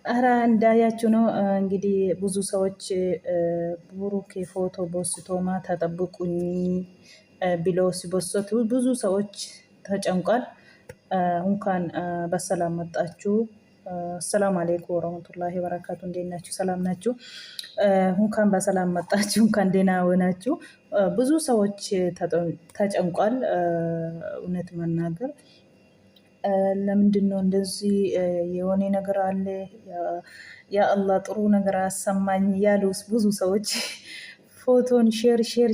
አረ እንዳያችሁ ነው እንግዲህ ብዙ ሰዎች ብሩኬ ፎቶ ቦስቶ ማታ ጠብቁኝ ብለው ሲቦስቱ ብዙ ሰዎች ተጨንቋል። እንኳን በሰላም መጣችሁ። አሰላሙ አለይኩም ወረህመቱላሂ ወበረካቱ። እንዴት ናችሁ? ሰላም ናችሁ? እንኳን በሰላም መጣችሁ። እንኳን ደህና ሆናችሁ። ብዙ ሰዎች ተጨንቋል። እውነት መናገር ለምንድን ነው እንደዚህ የሆነ ነገር አለ? ያ አላህ ጥሩ ነገር አሰማኝ ያሉ ብዙ ሰዎች ፎቶን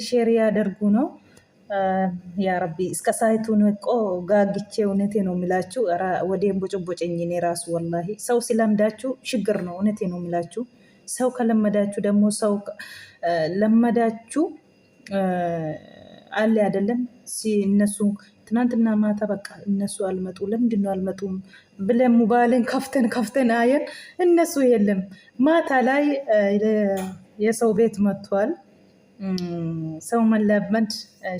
ሼር ያደርጉ ነው። ያ ረቢ እስከ ሳይቱን እኮ ጋግቼ እውነቴ ነው የሚላችሁ ወዴም ቦጭቦጭኝ እኔ ራሱ ወላሂ ሰው ሲለምዳችሁ ችግር ነው። እውነቴ ነው የሚላችሁ ሰው ከለመዳችሁ ደግሞ ሰው ለመዳችሁ አለ አይደለም እነሱ ትናንትና ማታ በቃ እነሱ አልመጡ ለምንድን ነው አልመጡም ብለን ሞባይልን ከፍተን አየን። እነሱ የለም ማታ ላይ የሰው ቤት መጥቷል። ሰው መለመድ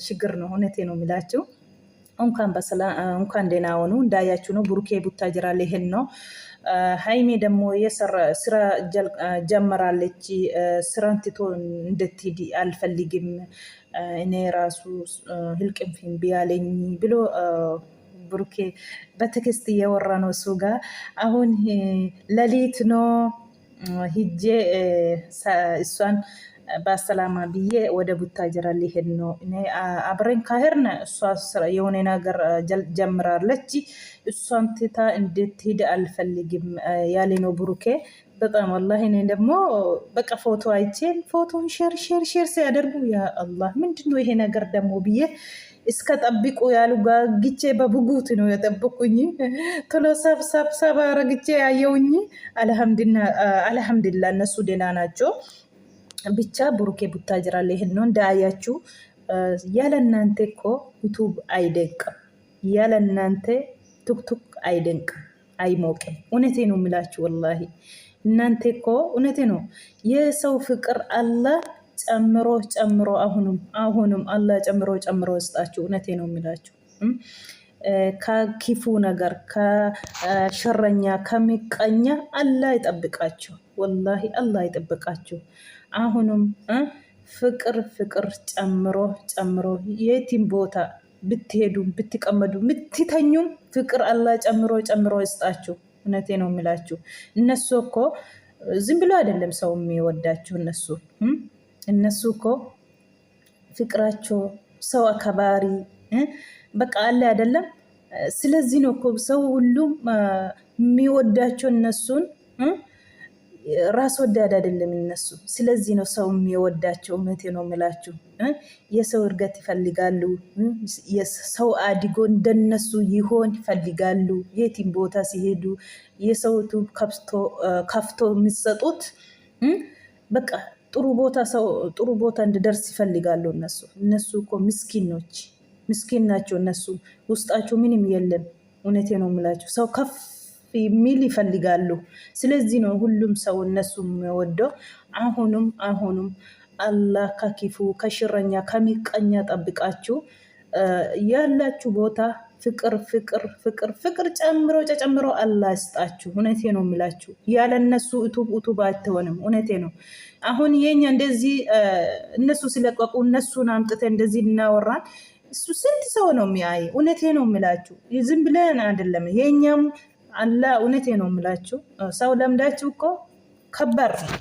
ችግር ነው። እውነቴ ነው የሚላችሁ እንኳን ደህና ሆኑ። እንዳያችሁ ነው ብሩኬ ቡታጅራ ሊሄድ ነው። ሃይሜ ደግሞ ስራ ጀመራለች። ስራን ትቶ እንድትሄድ አልፈልግም እኔ ራሱ ህልቅም ቢያለኝ ብሎ ብሩኬ በቴክስት እያወራ ነው እሱ ጋር። አሁን ሌሊት ነው ሂጄ እሷን በሰላማ ብዬ ወደ ቡታጅራ ሊሄድ ነው። እኔ አብረን ካሄድን እሷ የሆነ ነገር ጀምራለች። እሷን ትታ እንድትሄድ አልፈልግም ያለ ነው ብሩኬ። በጣም ወላሂ እኔ ደግሞ በቃ ፎቶ አይቼ ፎቶን ሼር ሲያደርጉ ያ አላህ ምንድነው ይሄ ነገር ደግሞ ብዬ እስከ ጠብቁ ያሉ ጋግቼ በብጉት ነው የጠብቁኝ። ቶሎ ሰብ አረግቼ ያየውኝ። አልሐምዱሊላህ እነሱ ደህና ናቸው። ብቻ ብሩኬ ቡታጅራ ሊሄድ ነው እንዳያችሁ። ያለ እናንተ እኮ ዩቱብ አይደንቅም፣ ያለ እናንተ ቱክቱክ አይደንቅም፣ አይሞቅም። እውነቴ ነው የምላችሁ ወላሂ እናንተ እኮ እውነቴ ነው የሰው ፍቅር አላህ ጨምሮ አሁንም አላህ ጨምሮ ይስጣችሁ። እውነቴ ነው የሚላችሁ ከክፉ ነገር ከሸረኛ ከሚቀኛ አላህ ይጠብቃችሁ። ወላሂ አላህ ይጠብቃችሁ። አሁንም ፍቅር ጨምሮ የቲም ቦታ ብትሄዱ ብትቀመዱ ምትተኙም ፍቅር አላህ ጨምሮ ይስጣችሁ። እውነቴ ነው የሚላችሁ እነሱ እኮ ዝም ብሎ አይደለም ሰው የሚወዳችሁ። እነሱ እኮ ፍቅራቸው ሰው አከባሪ በቃ አለ አይደለም። ስለዚህ ነው እኮ ሰው ሁሉም የሚወዳቸው እነሱን። ራስ ወዳድ አይደለም እነሱ። ስለዚህ ነው ሰው የሚወዳቸው። እውነቴ ነው የሚላችሁ የሰው እርገት ይፈልጋሉ። የሰው አድጎ እንደነሱ ይሆን ይፈልጋሉ። የቲም ቦታ ሲሄዱ የሰው ቱብ ከፍቶ የሚሰጡት በቃ ጥሩ ቦታ እንድደርስ ይፈልጋሉ። እነሱ እኮ ምስኪን ናቸው። እነሱ ውስጣቸው ምንም የለም። እውነቴ ነው የሚላችሁ ሰው ከፍ የሚል ይፈልጋሉ። ስለዚህ ነው ሁሉም ሰው እነሱ የሚወደው። አሁንም አላህ ከክፉ ከሽረኛ ከሚቀኛ ጠብቃችሁ ያላችሁ ቦታ ፍቅር ጨምሮ አላህ ይስጣችሁ። እውነቴ ነው የሚላችሁ ያለ እነሱ ዩቱብ አትሆንም። እውነቴ ነው። አሁን የኛ እንደዚህ እነሱ ሲለቀቁ እነሱን አምጥተን እንደዚህ እናወራን እሱ ስንት ሰው ነው የሚያይ? እውነቴ ነው የሚላችሁ ዝም ብለን አይደለም የኛም አላህ። እውነቴ ነው የምላችሁ ሰው ለምዳችሁ እኮ ከባድ ነው።